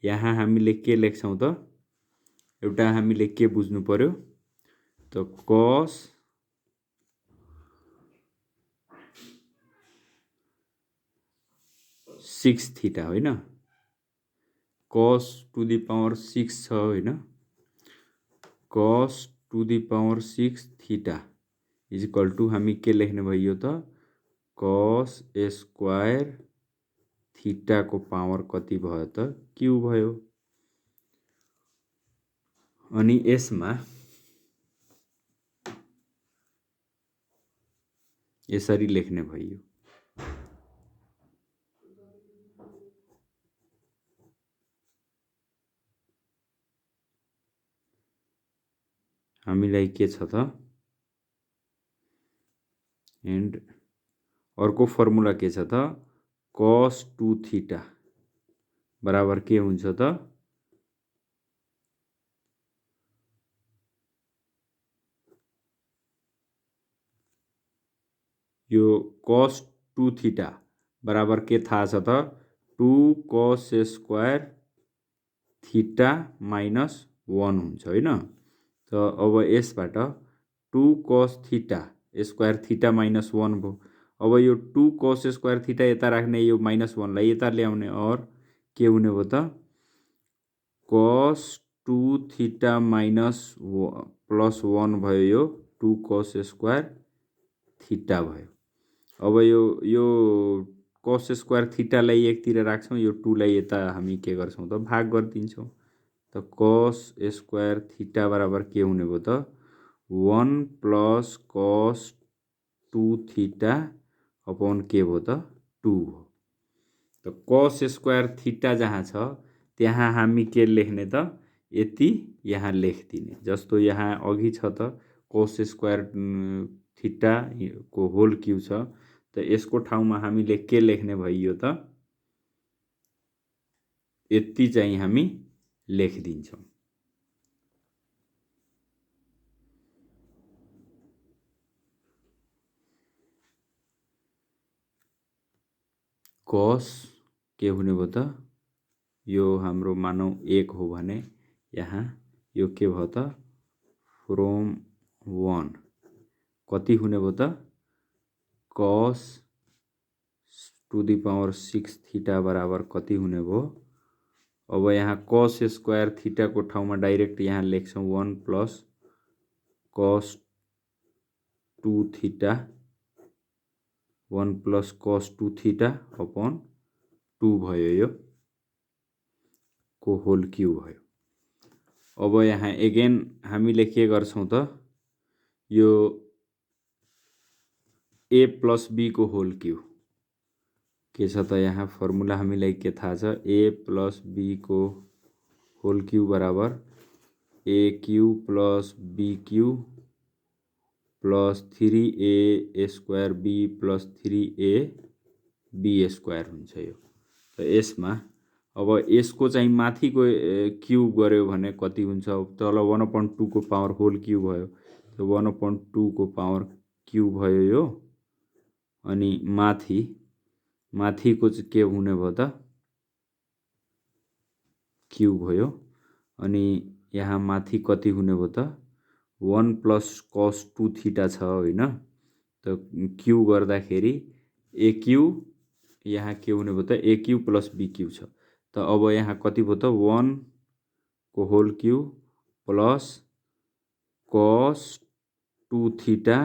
यहाँ हामीले के लेख्छौं त एउटा हामीले के बुझ्नु पर्यो त cos 6 थीटा होइन cos टु द पावर 6 छ होइन cos to the power 6 theta is equal to हामी के लेख्ने भयो त cos स्क्वायर थीटा को पावर कति भयो त q भयो अनि यसमा यसरी लेख्ने भयो। हामीलाई के छ त एन्ड अर्को फर्मुला के छ त cos 2 थीटा बराबर के हुन्छ त यो cos 2 थीटा बराबर के थाहा छ त 2 cos स्क्वायर थीटा माइनस 1 हुन्छ होइन त अब यसबाट 2 cos theta square theta minus 1 भयो। अब यो 2 cos स्क्वायर थीटा यता राख्ने यो माइनस 1 लाई यता ल्याउने और के हुने भयो त cos 2 थीटा माइनस प्लस 1 भयो यो 2 cos स्क्वायर थीटा भयो। अब यो cos स्क्वायर थीटालाई एकतिर राख्छौं यो 2 लाई यता हामी के गर्छौं त भाग गरिदिन्छौं त cos स्क्वायर थीटा बराबर के हुने भयो त 1 प्लस cos 2 थीटा अपॉन के भयो त 2 हो। त cos स्क्वायर थीटा जहाँ छ त्यहाँ हामी के लेख्ने त यति यहाँ लेखिदिने जस्तो यहाँ अघि छ त cos स्क्वायर थीटा को होल क्यू छ त यसको ठाउँमा हामीले के लेख्ने भइयो त यति चाहिँ हामी लेखिदिन्छौं। cos के हुने भयो त यो हाम्रो मानौ 1 हो भने यहाँ यो के भयो त फ्रम 1 कति हुने भयो त कस टू दी पावर 6 थीटा बराबर कति हुने भयो। अब यहाँ कस स्क्वायर थीटा को ठाउँमा डाइरेक्ट यहाँ लेख्छौँ 1 plus cos 2 theta 1 plus cos 2 theta upon 2 भयो यो को होल क्यूब भयो। अब यहाँ एगेन हामीले के गर्छौं त यो a प्लस b को होल क्यूब के छ त यहाँ फर्मुला हामीलाई के थाहा छ a प्लस b को होल क्यूब बराबर a cube plus b cube plus 3a square b plus 3a b square हुन्छ यो। त यसमा अब यसको चाहिँ माथिको क्यूब गर्यो भने कति हुन्छ तल 1/2 को पावर होल क्यूब भयो। त 1/2 को पावर क्यूब भयो यो अनि माथिको चाहिँ के हुने भयो त क्यूब भयो अनि यहाँ माथि कति हुने भयो त 1 प्लस कस 2 थीटा छ होइन। त क्यूब गर्दाखेरि ए क्यूब यहाँ के हुने भयो त ए क्यूब प्लस बी क्यूब छ। त अब यहाँ कति भयो त 1 को whole cube plus cos 2 theta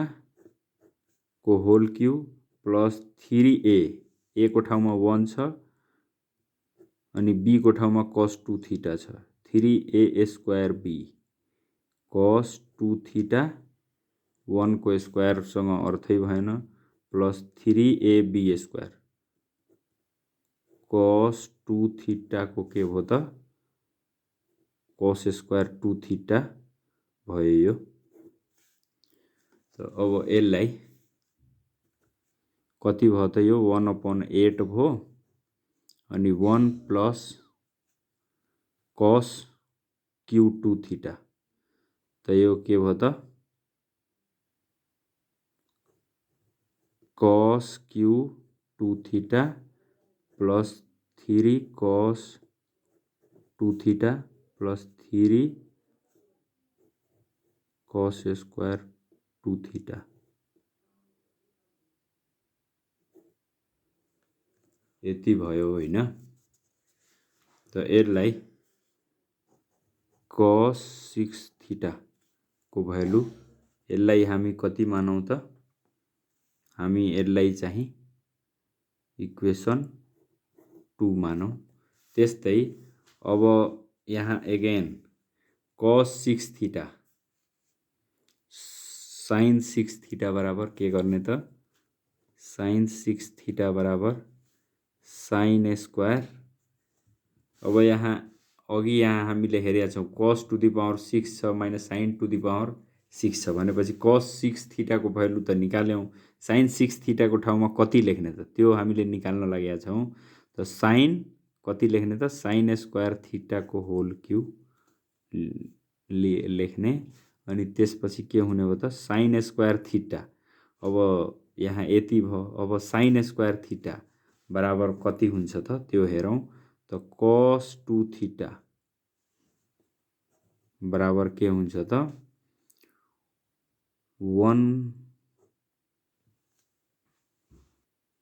को होल क्यूब प्लस 3a ए को ठाउँमा 1 छ अनि b को ठाउँमा कस 2 थीटा छ 3a स्क्वायर b कस 2 थीटा 1 को स्क्वायर सँग अर्थै भएन plus 3ab square cos 2 theta को के भयो त कस स्क्वायर 2 थीटा भयो यो। त अब यसलाई कति भयो त यो 1/8 भयो अनि 1 प्लस कस क्यूब 2 थीटा त यो के भयो त कस क्यूब 2 थीटा प्लस 3 कस 2 theta plus 3 cos square 2 theta यति भयो होइन। त यसलाई कस 6 थीटा को भ्यालु यसलाई हामी कति मानौं त हामी यसलाई चाहिँ इक्वेसन 2 मानौं। त्यस्तै अब यहाँ एगेन कस 6 थीटा साइन 6 थीटा बराबर के गर्ने त साइन 6 थीटा बराबर साइन स्क्वायर। अब यहाँ अघि यहाँ हामीले हेरेका छौं कस टू दी पावर 6 छ minus sine to the power 6 छ भनेपछि कस 6 थीटा को भ्यालु त निकाल्यौं साइन 6 थीटा को ठाउँमा कति लेख्ने त त्यो हामीले निकाल्न लागेका छौं। त साइन कति लेख्ने त साइन स्क्वायर थीटा को होल क्यूब लेख्ने अनि त्यसपछि के हुने भयो त साइन स्क्वायर थीटा। अब यहाँ यति भयो। अब साइन स्क्वायर थीटा बराबर कति हुन्छ त त्यो हेरौं। त कस 2 थीटा बराबर के हुन्छ त 1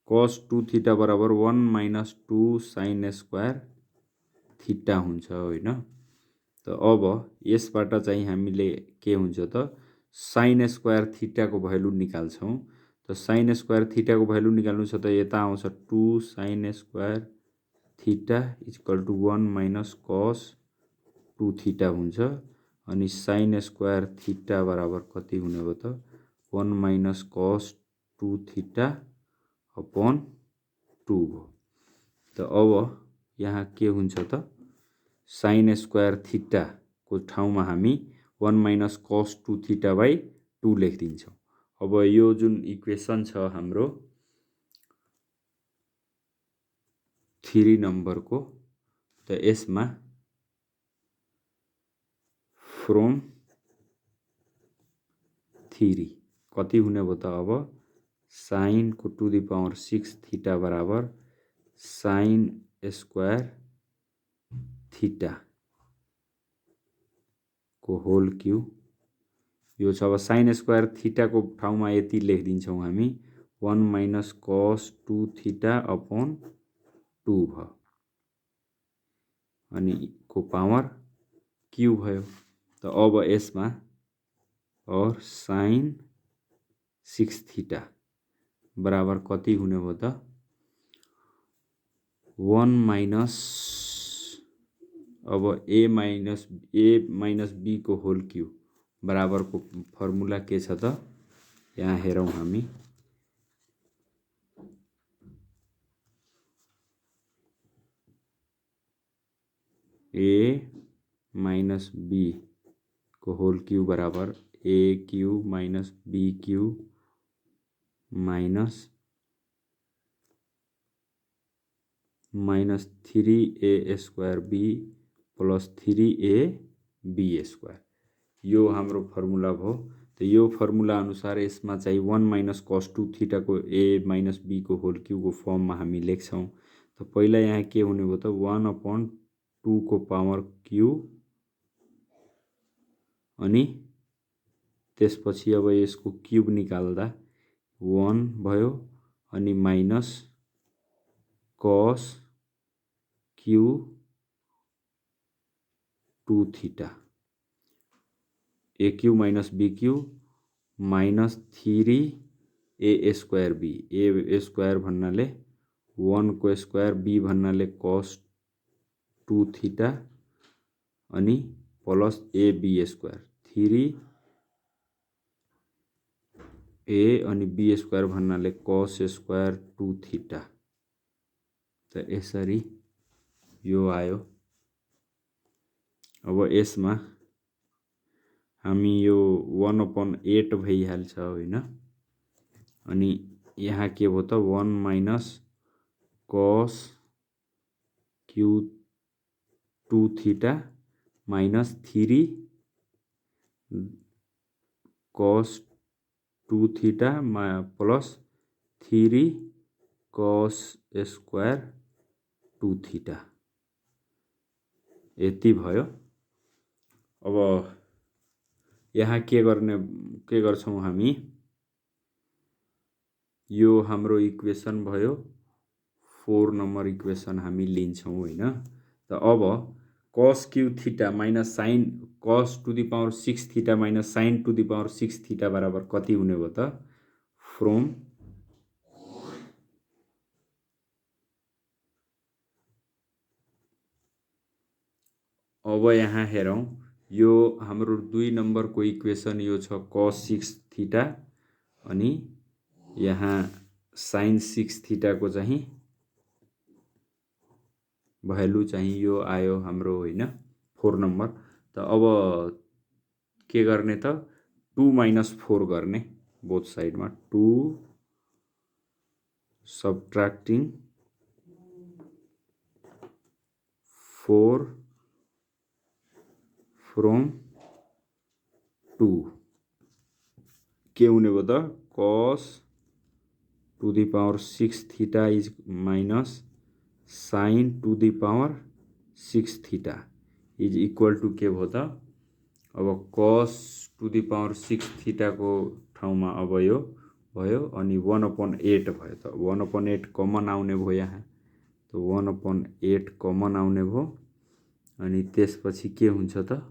कस 2 थीटा बराबर 1 माइनस 2 साइन स्क्वायर थीटा हुन्छ होइन। त अब यसबाट चाहिँ हामीले के हुन्छ त साइन स्क्वायर थीटा को भ्यालु निकाल्छौं। त साइन स्क्वायर थीटा को भ्यालु निकाल्नु छ त यता आउँछ 2 sine square theta equal to 1 minus cos 2 theta हुन्छ अनि साइन स्क्वायर थीटा बराबर कति हुने भयो त 1 माइनस कस 2 थीटा अपन 2 भयो। त अब यहाँ के हुन्छ त साइन स्क्वायर थीटा को ठाउँमा हामी 1 माइनस कस 2 थीटा बाई 2 लेखिदिन्छौं। अब यो जुन इक्वेसन छ हाम्रो 3 नम्बरको त यसमा फ्रम 3 कति हुने भयो त अब साइन को टू दी पावर 6 थीटा बराबर साइन स्क्वायर थीटा को होल क्यूब यो छ। अब साइन स्क्वायर थीटा को ठाउँमा यति लेखिदिन्छौं हामी 1 माइनस कस 2 थीटा अपन 2 भयो अनि को पावर क्यू भयो। त अब यसमा और साइन 6 थीटा बराबर कति हुने भयो त 1 माइनस अब ए माइनस बी को होल क्यू बराबर को फर्मुला के छ त यहाँ हेरौँ हामी ए माइनस बी को होल क्यू बराबर A Q minus be Q minus 3a square B plus 3a B square यो हाम्रो फर्मुला भयो। त यो फर्मुला अनुसार यसमा चाहिँ 1 माइनस कस 2 थीटा को ए माइनस बी को होल क्यू को फर्ममा हामी लेख्छौँ। त पहिला यहाँ के हुने भयो त 1/2 को पावर क्यू अनि त्यसपछि अब यसको क्यूब निकाल्दा 1 भयो अनि minus cos q 2 theta a Q minus be Q minus 3a square b a square भन्नाले 1 को स्क्वायर बी भन्नाले कस 2 थीटा अनि plus A B square 3a अनि बी स्क्वायर भन्नाले कस स्क्वायर 2 थीटा। त यसरी यो आयो। अब यसमा हामी यो 1/8 भइहाल्छ होइन अनि यहाँ के भयो त 1 minus cos q 2 theta minus 3 कस 2 theta plus 3 cos square 2 theta यति भयो। अब यहाँ के गर्छौं हामी यो हाम्रो इक्वेसन भयो 4 नम्बर इक्वेसन हामी लिन्छौं होइन। त अब cos q theta minus sine cos to the power 6 theta minus sine to the power 6 theta बराबर कति हुने भयो त फ्रम अब यहाँ हेरौं यो हाम्रो 2 नम्बर को इक्वेसन यो छ cos 6 थीटा अनि यहाँ sin 6 थीटा को चाहिँ भ्यालु चाहिँ यो आयो हाम्रो होइन 4 नम्बर। त अब के गर्ने त 2 माइनस 4 गर्ने बोथ साइडमा 2 सबट्र्याक्टिङ 4 फ्रम 2 के हुने भयो त cos to the power 6 theta is minus sin to the power 6 theta is equal to के भयो त अब cos to the power 6 theta को ठाउँमा अब यो भयो अनि 1/8 भयो। त 1/8 कमन आउने भयो यहाँ त 1/8 कमन आउने भयो अनि त्यसपछि के हुन्छ त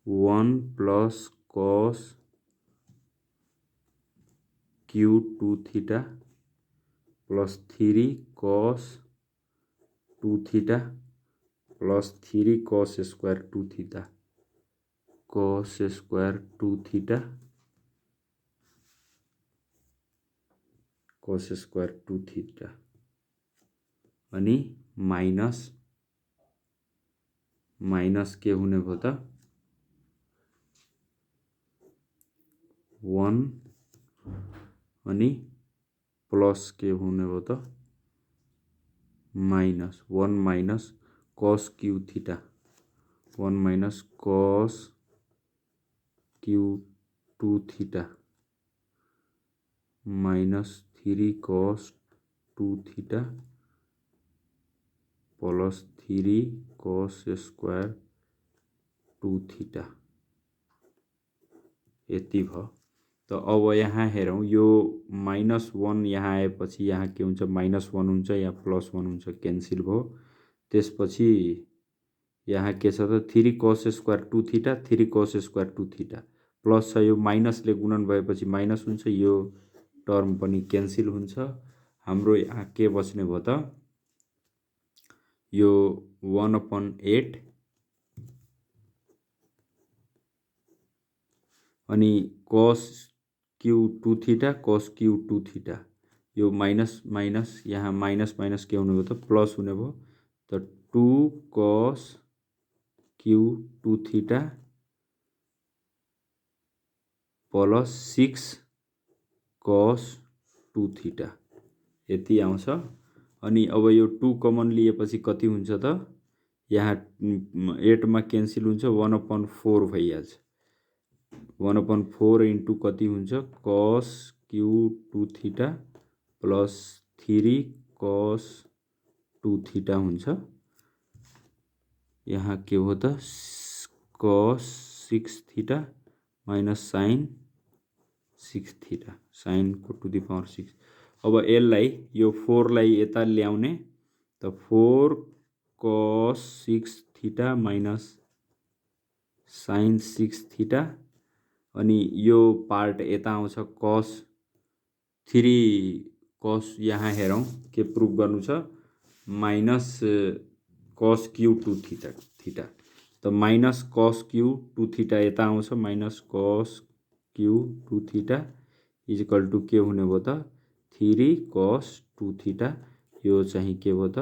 1 plus cos q 2 theta plus 3 cos 2 theta plus 3 cos square 2 theta cos square 2 theta cos square 2 theta अनि माइनस के हुने भयो त 1 अनि प्लस के हुने भयो त minus 1 minus cos Q theta 1 minus cos q 2 theta minus 3 cos 2 theta plus 3 cos square 2 theta यति भयो। त अब यहाँ हेरौँ यो -1 यहाँ आएपछि यहाँ के हुन्छ -1 हुन्छ या +1 हुन्छ क्यान्सिल भयो। त्यसपछि यहाँ के छ त 3 cos square 2 theta 3 cos square 2 theta plus छ यो माइनसले गुणन भएपछि माइनस हुन्छ यो टर्म पनि क्यान्सिल हुन्छ। हाम्रो यहाँ के बच्ने भयो त यो 1/8 अनि cos q 2 theta cos q 2 theta यो माइनस माइनस यहाँ माइनस माइनस के हुने भयो त प्लस हुने भयो। त 2 cos q 2 theta plus 6 cos 2 theta यति आउँछ। अनि अब यो 2 कमन लिएपछि कति हुन्छ त यहाँ 8 मा क्यान्सिल हुन्छ 1/4 भइहाल्छ। 1/4 इन्टु कति हुन्छ cos q 2 theta plus 3 cos 2 theta हुन्छ। यहाँ के हो त cos 6 theta minus sin 6 theta sin को टु द पावर 6। अब यसलाई यो 4 लाई यता ल्याउने त 4 cos 6 theta minus sin 6 theta अनि यो पार्ट यता आउँछ cos 3 cos यहाँ हेरौँ के प्रुभ गर्नु छ माइनस cos क्यू 2 थीटा त माइनस cos क्यू 2 थीटा यता आउँछ minus cos q 2 theta is equal to के हुने भयो त 3 cos 2 थीटा यो चाहिँ के भयो त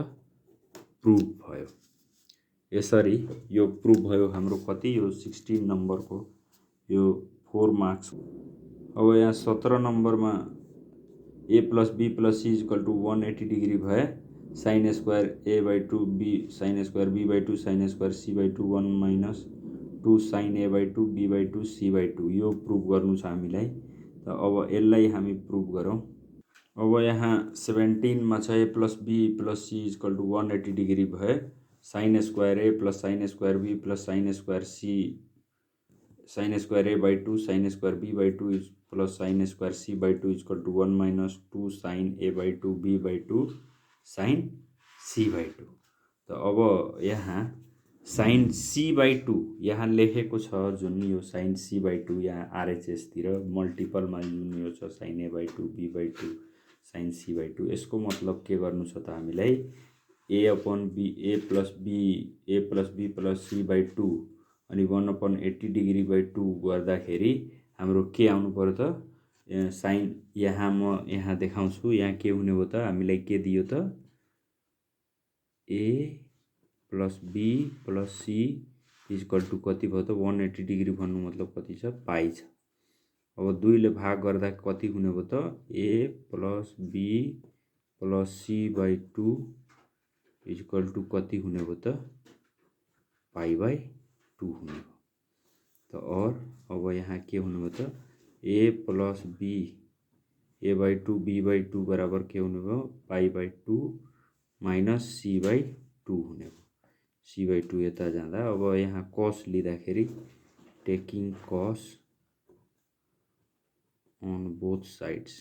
प्रुभ भयो। यसरी यो प्रुभ भयो हाम्रो कति यो 16 नम्बरको यो 4 मार्क्स। अब यहाँ 17 नम्बरमा a plus b plus c is equal to 180 degree भए sin square a/2 b sin square b/2 sin square c/2 1 minus 2 sin a/2 b/2 c/2 यो प्रुभ गर्नु छ हामीलाई। त अब यसलाई हामी प्रुभ गरौँ। अब यहाँ 17 मा छ a plus b plus c is equal to 180 degree भए sin square a plus sin square b plus sin square c sin square a/2 sin square b/2 plus sin square c/2 is equal to 1 minus 2 sin a/2 b/2 sin c/2। त अब यहाँ sin c/2 यहाँ लेखेको छ जुन यो sin c/2 यहाँ RHS तिर मल्टिपलमा जुन यो छ sin a/2 b/2 sin c/2 यसको मतलब के गर्नु छ त हामीलाई a plus b plus c/2 अनि 1/80 डिग्री/2 गर्दाखेरि हाम्रो के आउनु पर्यो त साइन यहाँ म यहाँ देखाउँछु यहाँ के हुने भयो त हामीलाई के दियो त a plus b plus c is equal to कति भयो त 180 डिग्री भन्नु मतलब कति छ पाई छ। अब 2 ले भाग गर्दा कति हुने भयो त a plus b plus c/2 is equal to कति हुने भयो त पाई/2 हुने भयो। त और अब यहाँ के हुने भयो त a plus b a/2 b/2 बराबर के हुने भयो पाई/2 माइनस c/2 हुने भयो। c/2 यता जाँदा अब यहाँ cos लिँदाखेरि taking cos on both sides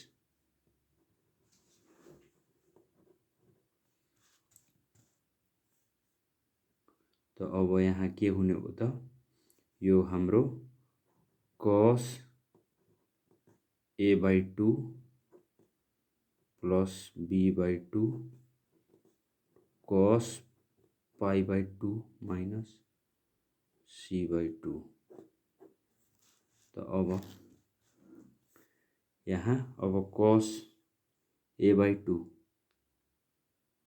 त अब यहाँ के हुने हो त यो हाम्रो cos a/2 plus b/2 cos pi minus c/2। त अब यहाँ अब cos a/2